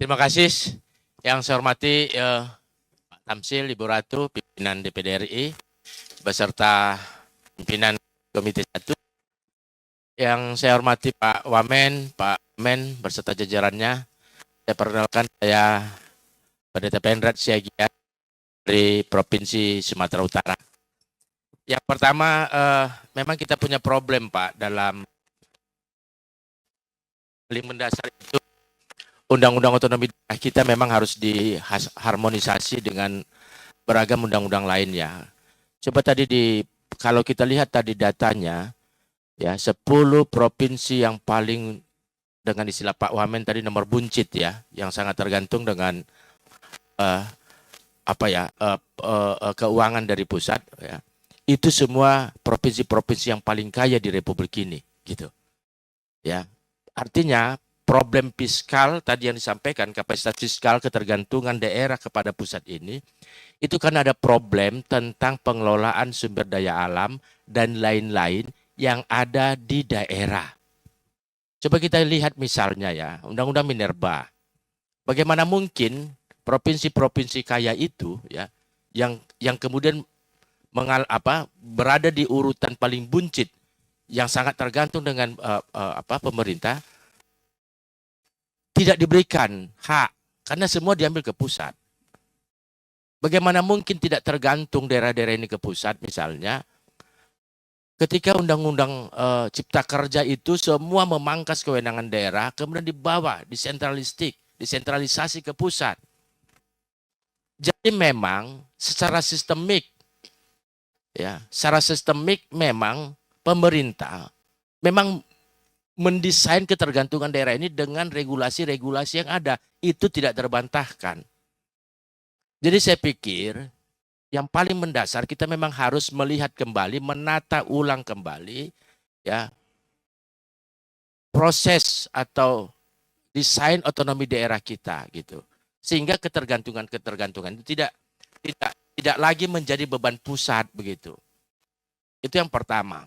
Terima kasih yang saya hormati Pak Tamsil, Ibu Ratu, pimpinan DPD RI, beserta pimpinan Komite 1. Yang saya hormati Pak Wamen, Pak Men, beserta jajarannya. Saya perkenalkan, saya Pendeta Penrat Siagian dari Provinsi Sumatera Utara. Yang pertama, memang kita punya problem Pak dalam paling mendasar itu Undang-Undang Otonomi Daerah kita memang harus diharmonisasi dengan beragam undang-undang lainnya. Coba tadi kalau kita lihat tadi datanya, ya 10 provinsi yang paling dengan istilah Pak Wamen tadi nomor buncit ya, yang sangat tergantung dengan keuangan dari pusat ya. Itu semua provinsi-provinsi yang paling kaya di Republik ini, gitu. Ya, artinya problem fiskal tadi yang disampaikan, kapasitas fiskal ketergantungan daerah kepada pusat ini, itu kan ada problem tentang pengelolaan sumber daya alam dan lain-lain yang ada di daerah. Coba kita lihat misalnya ya, Undang-Undang Minerba. Bagaimana mungkin provinsi-provinsi kaya itu ya, yang kemudian berada di urutan paling buncit, yang sangat tergantung dengan pemerintah, tidak diberikan hak karena semua diambil ke pusat. Bagaimana mungkin tidak tergantung daerah-daerah ini ke pusat misalnya, ketika Undang-Undang Cipta Kerja itu semua memangkas kewenangan daerah, kemudian dibawa, disentralisasi ke pusat. Jadi memang secara sistemik, ya, secara sistemik memang pemerintah memang mendesain ketergantungan daerah ini dengan regulasi-regulasi yang ada. Itu tidak terbantahkan. Jadi saya pikir yang paling mendasar kita memang harus melihat kembali, menata ulang kembali ya proses atau desain otonomi daerah kita gitu. Sehingga ketergantungan itu tidak lagi menjadi beban pusat begitu. Itu yang pertama.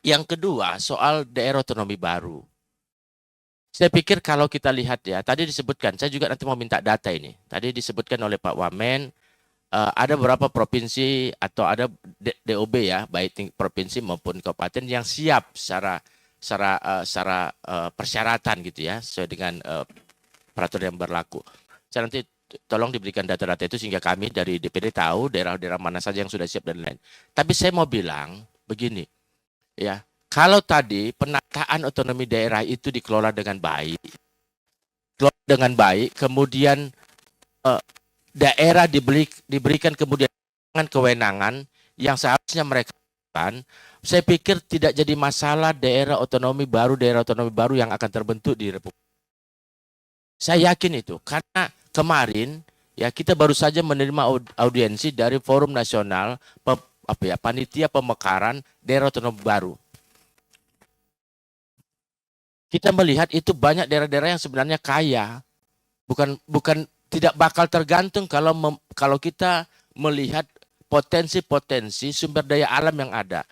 Yang kedua, soal daerah otonomi baru. Saya pikir kalau kita lihat ya, tadi disebutkan, saya juga nanti mau minta data ini. Tadi disebutkan oleh Pak Wamen, ada beberapa provinsi atau ada DOB ya, baik provinsi maupun kabupaten yang siap secara persyaratan gitu ya, sesuai dengan peraturan yang berlaku. Saya nanti tolong diberikan data-data itu sehingga kami dari DPD tahu daerah-daerah mana saja yang sudah siap dan lain. Tapi saya mau bilang begini, ya, kalau tadi penataan otonomi daerah itu dikelola dengan baik, kemudian daerah diberikan kemudian kewenangan yang seharusnya mereka lakukan, saya pikir tidak jadi masalah daerah otonomi baru yang akan terbentuk di Republik. Saya yakin itu karena kemarin ya kita baru saja menerima audiensi dari Forum Nasional Panitia Pemekaran Daerah Otonomi Baru. Kita melihat itu banyak daerah-daerah yang sebenarnya kaya, bukan tidak bakal tergantung kalau kita melihat potensi-potensi sumber daya alam yang ada,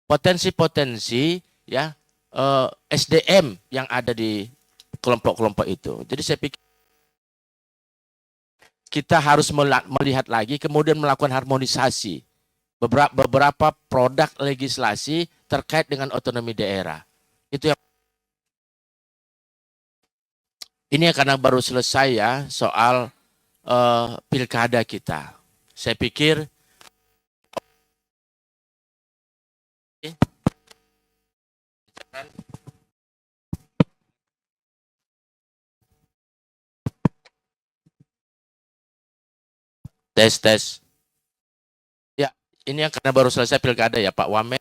potensi-potensi ya SDM yang ada di kelompok-kelompok itu. Jadi saya pikir kita harus melihat lagi, kemudian melakukan harmonisasi beberapa produk legislasi terkait dengan otonomi daerah. Itu yang ini karena baru selesai ya soal pilkada kita. Saya pikir tes. Ya, ini yang karena baru selesai pilkada ya, Pak Wamen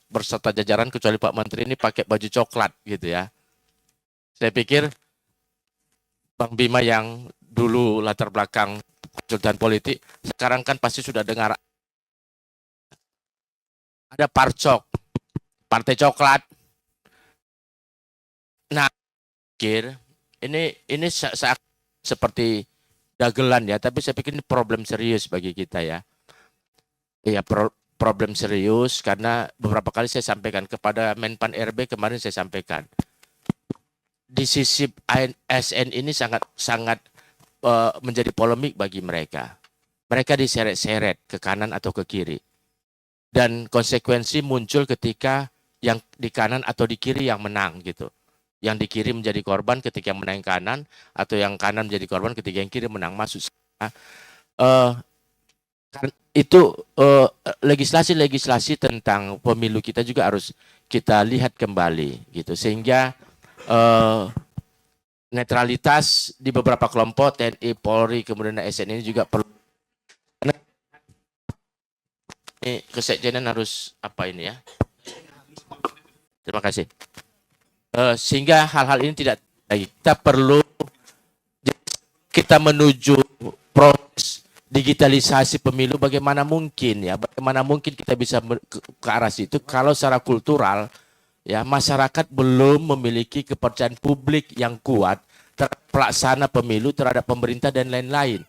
berserta jajaran kecuali Pak Menteri ini pakai baju coklat gitu ya. Saya pikir Bang Bima yang dulu latar belakang konsultan politik, sekarang kan pasti sudah dengar ada Parcok, Partai Coklat. Nah, pikir ini seperti dagelan ya, tapi saya pikir ini problem serius bagi kita ya. Iya, problem serius karena beberapa kali saya sampaikan kepada Menpan RB kemarin saya sampaikan. di sisi ASN ini sangat menjadi polemik bagi mereka. Mereka diseret-seret ke kanan atau ke kiri. Dan konsekuensi muncul ketika yang di kanan atau di kiri yang menang gitu. Yang di kiri menjadi korban ketika yang menang kanan, atau yang kanan menjadi korban ketika yang kiri menang. Maksud saya, itu legislasi-legislasi tentang pemilu kita juga harus kita lihat kembali gitu, sehingga netralitas di beberapa kelompok TNI, Polri, kemudian ASN ini juga perlu. Ini kesekjenan harus apa ini ya? Terima kasih. Sehingga hal-hal ini tidak lagi. Kita menuju proses digitalisasi pemilu, bagaimana mungkin kita bisa ke arah situ kalau secara kultural ya masyarakat belum memiliki kepercayaan publik yang kuat terhadap pelaksana pemilu, terhadap pemerintah dan lain-lain.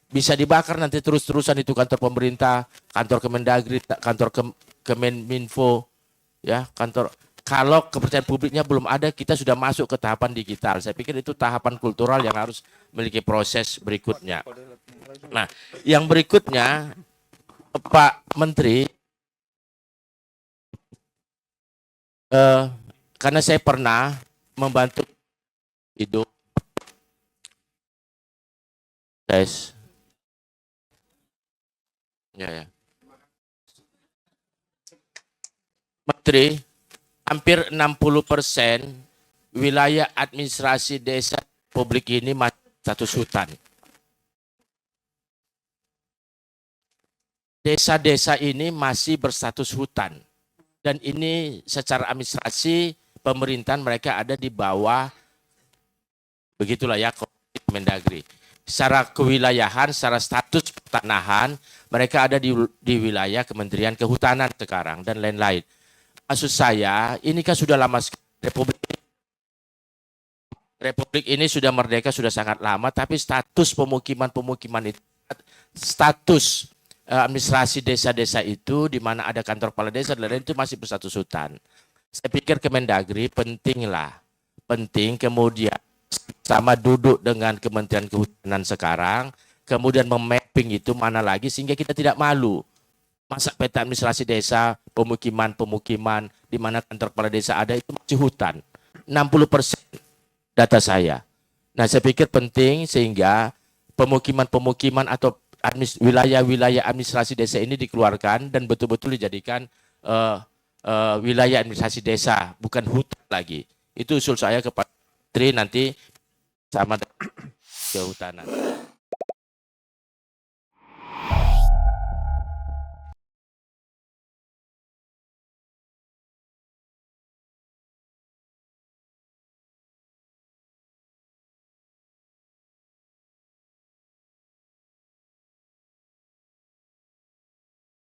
Bisa dibakar nanti terus-terusan itu kantor pemerintah, kantor Kemendagri, kantor Kemenminfo, ya kantor. Kalau kepercayaan publiknya belum ada, kita sudah masuk ke tahapan digital. Saya pikir itu tahapan kultural yang harus memiliki proses berikutnya. Nah, yang berikutnya, Pak Menteri, karena saya pernah membantu hidup, guys. Ya. Menteri, hampir 60% wilayah administrasi desa publik ini masih status hutan. Desa-desa ini masih berstatus hutan. Dan ini secara administrasi pemerintahan mereka ada di bawah, begitulah ya, Kemendagri. Secara kewilayahan, secara status pertanahan, mereka ada di wilayah Kementerian Kehutanan sekarang dan lain-lain. Maksud saya, ini kan sudah lama Republik ini sudah merdeka, sudah sangat lama, tapi status pemukiman itu, status administrasi desa-desa itu, di mana ada kantor kepala desa dan lain-lain, itu masih berstatus hutan. Saya pikir Kemendagri penting kemudian sama duduk dengan Kementerian Kehutanan sekarang, kemudian memapping itu mana lagi sehingga kita tidak malu. Masa peta administrasi desa, pemukiman di mana kantor kepala desa ada itu masih hutan. 60% data saya. Nah, saya pikir penting sehingga pemukiman atau wilayah-wilayah administrasi desa ini dikeluarkan dan betul-betul dijadikan wilayah administrasi desa, bukan hutan lagi. Itu usul saya kepada Menteri nanti sama kehutanan.